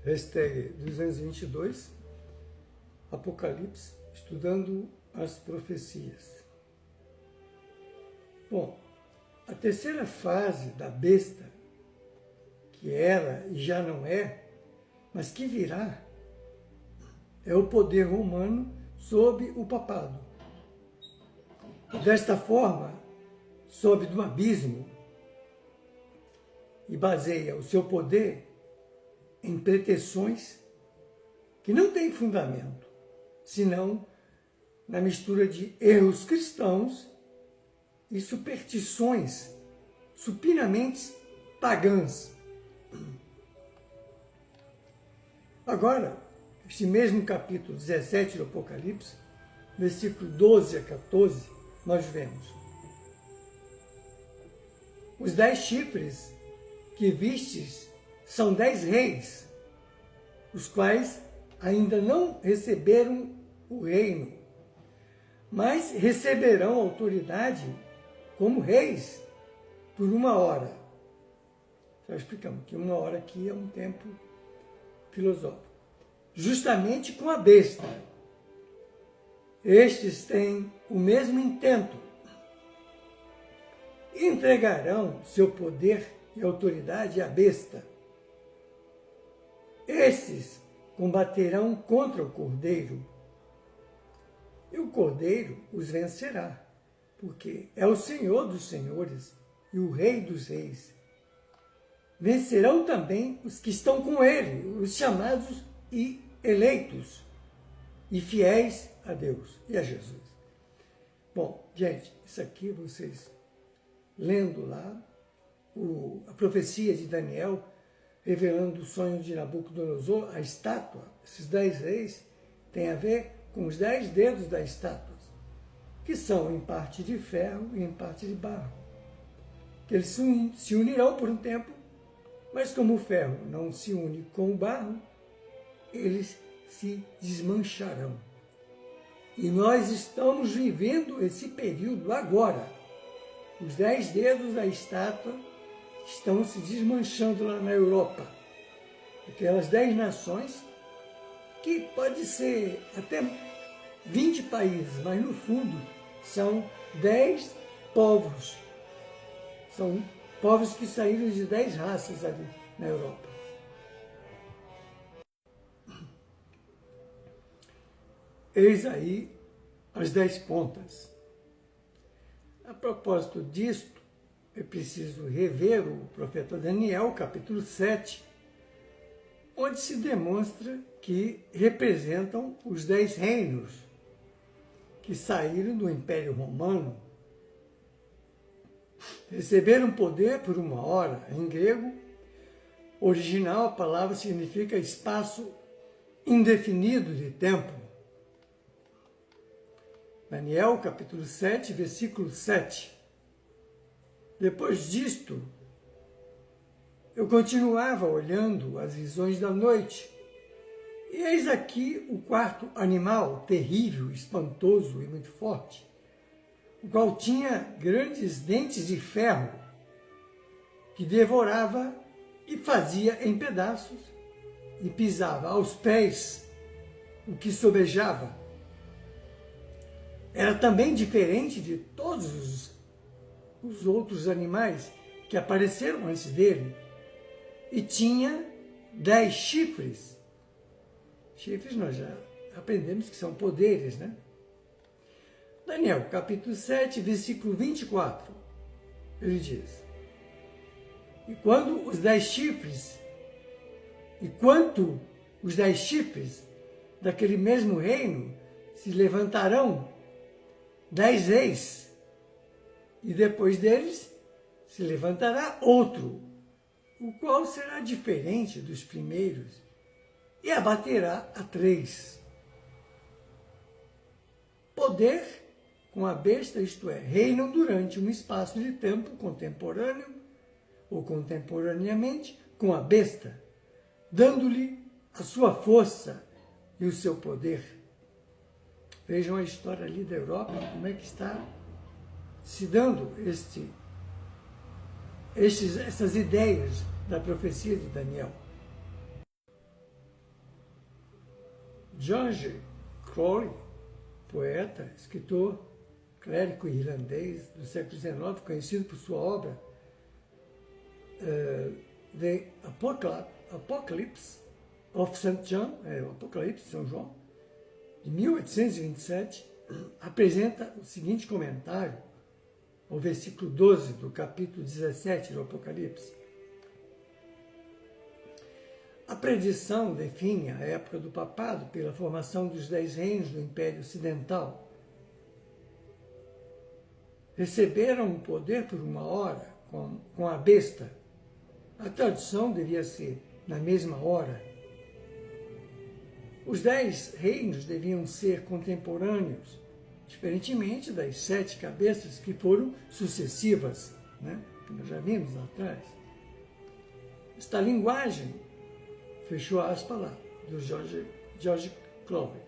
Hashtag 222, Apocalipse, estudando as profecias. Bom, a terceira fase da besta, que era e já não é, mas que virá, é o poder romano sob o papado. E desta forma, sobe do abismo e baseia o seu poder em pretensões que não têm fundamento, senão na mistura de erros cristãos e superstições supinamente pagãs. Agora, este mesmo capítulo 17 do Apocalipse, versículo 12 a 14, nós vemos: os 10 chifres que vistes são 10 reis, os quais ainda não receberam o reino, mas receberão autoridade como reis por 1 hora. Já explicamos que 1 hora aqui é um tempo filosófico. Justamente com a besta. Estes têm o mesmo intento. Entregarão seu poder e autoridade à besta. Estes combaterão contra o Cordeiro, e o Cordeiro os vencerá, porque é o Senhor dos senhores e o Rei dos reis. Vencerão também os que estão com ele, os chamados e eleitos, e fiéis a Deus e a Jesus. Bom, gente, isso aqui vocês lendo lá, a profecia de Daniel, revelando o sonho de Nabucodonosor, a estátua, esses 10 reis, tem a ver com os 10 dedos da estátua, que são em parte de ferro e em parte de barro. Que eles se unirão por um tempo, mas como o ferro não se une com o barro, eles se desmancharão. E nós estamos vivendo esse período agora. Os 10 dedos da estátua estão se desmanchando lá na Europa. Aquelas 10 nações, que pode ser até 20 países, mas no fundo são 10 povos. São povos que saíram de 10 raças ali na Europa. Eis aí as 10 pontas. A propósito disto, é preciso rever o profeta Daniel, capítulo 7, onde se demonstra que representam os 10 reinos que saíram do Império Romano, receberam poder por 1 hora. Em grego original, a palavra significa espaço indefinido de tempo. Daniel, capítulo 7, versículo 7. Depois disto, eu continuava olhando as visões da noite, e eis aqui o quarto animal, terrível, espantoso e muito forte, o qual tinha grandes dentes de ferro, que devorava e fazia em pedaços, e pisava aos pés o que sobejava. Era também diferente de todos os outros animais que apareceram antes dele, e tinha 10 chifres. Chifres nós já aprendemos que são poderes, né? Daniel, capítulo 7, versículo 24, ele diz: E quanto os 10 chifres daquele mesmo reino se levantarão 10 reis, e depois deles se levantará outro, o qual será diferente dos primeiros, e abaterá a 3. Poder com a besta, isto é, reinam durante um espaço de tempo contemporâneo, ou contemporaneamente, com a besta, dando-lhe a sua força e o seu poder. Vejam a história ali da Europa, como é que está se dando essas ideias da profecia de Daniel. George Crowley, poeta, escritor, clérigo irlandês do século XIX, conhecido por sua obra The Apocalypse of St. John, o Apocalipse de São João, de 1827, apresenta o seguinte comentário ao versículo 12 do capítulo 17 do Apocalipse. A predição define a época do papado pela formação dos 10 reinos do Império Ocidental. Receberam o poder por uma hora com a besta. A tradução devia ser na mesma hora. Os 10 reinos deviam ser contemporâneos, diferentemente das 7 cabeças que foram sucessivas, né? Nós já vimos lá atrás. Esta linguagem, fechou aspas lá, do George Crowley.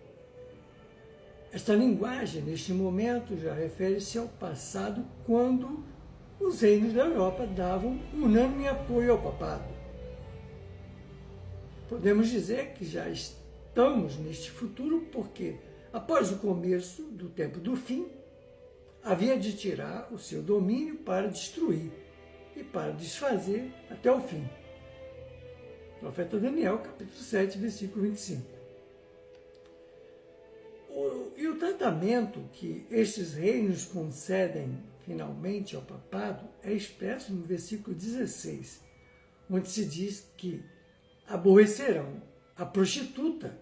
Esta linguagem, neste momento, já refere-se ao passado, quando os reinos da Europa davam unânime apoio ao papado. Podemos dizer que já estamos neste futuro porque, após o começo do tempo do fim, havia de tirar o seu domínio para destruir e para desfazer até o fim. Profeta Daniel, capítulo 7, versículo 25. E o tratamento que estes reinos concedem finalmente ao papado é expresso no versículo 16, onde se diz que aborrecerão a prostituta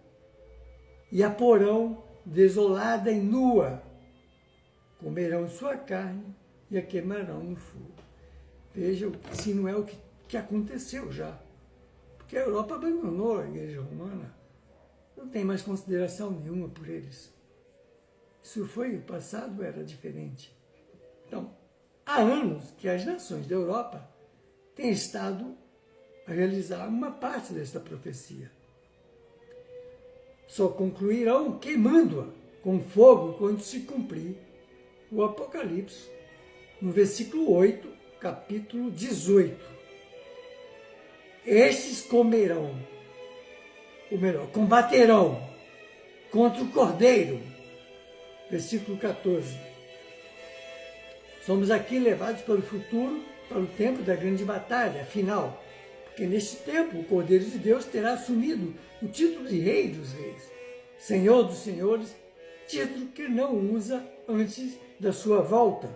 e a porão desolada e nua, comerão sua carne e a queimarão no fogo. Veja se não é o que aconteceu já. Porque a Europa abandonou a Igreja Romana, não tem mais consideração nenhuma por eles. Isso foi, o passado era diferente. Então, há anos que as nações da Europa têm estado a realizar uma parte desta profecia. Só concluirão queimando-a com fogo quando se cumprir o Apocalipse, no versículo 8, capítulo 18. Estes comerão, ou melhor, combaterão contra o Cordeiro. Versículo 14. Somos aqui levados para o futuro, para o tempo da grande batalha final, porque neste tempo o Cordeiro de Deus terá assumido o título de Rei dos Reis, Senhor dos Senhores, título que não usa antes da sua volta.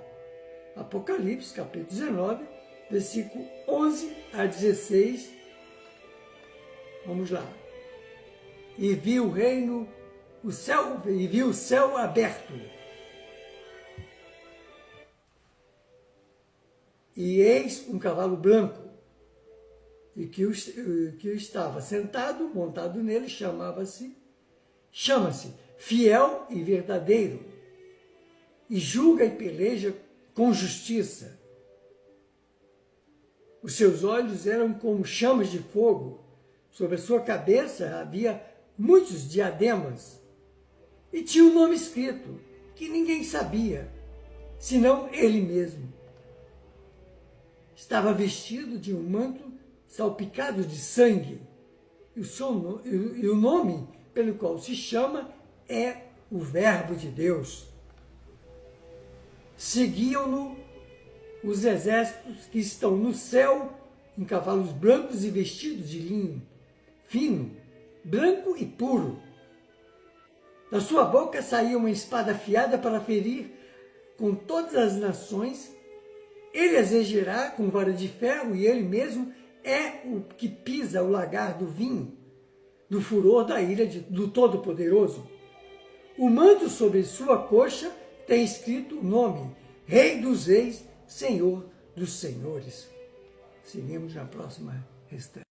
Apocalipse, capítulo 19, versículo 11 a 16. Vamos lá. E vi o reino, e vi o céu aberto. E eis um cavalo branco, e que estava sentado, montado nele, chama-se Fiel e Verdadeiro, e julga e peleja com justiça. Os seus olhos eram como chamas de fogo, sobre a sua cabeça havia muitos diademas, e tinha um nome escrito, que ninguém sabia, senão ele mesmo. Estava vestido de um manto salpicado de sangue, e o nome pelo qual se chama é o Verbo de Deus. Seguiam-no os exércitos que estão no céu, em cavalos brancos e vestidos de linho fino, branco e puro. Da sua boca saía uma espada afiada para ferir com todas as nações. Ele as regerá com vara de ferro, e ele mesmo é o que pisa o lagar do vinho, do furor da ira do Todo-Poderoso. O manto sobre sua coxa tem escrito o nome, Rei dos Reis, Senhor dos Senhores. Seguimos na próxima restante.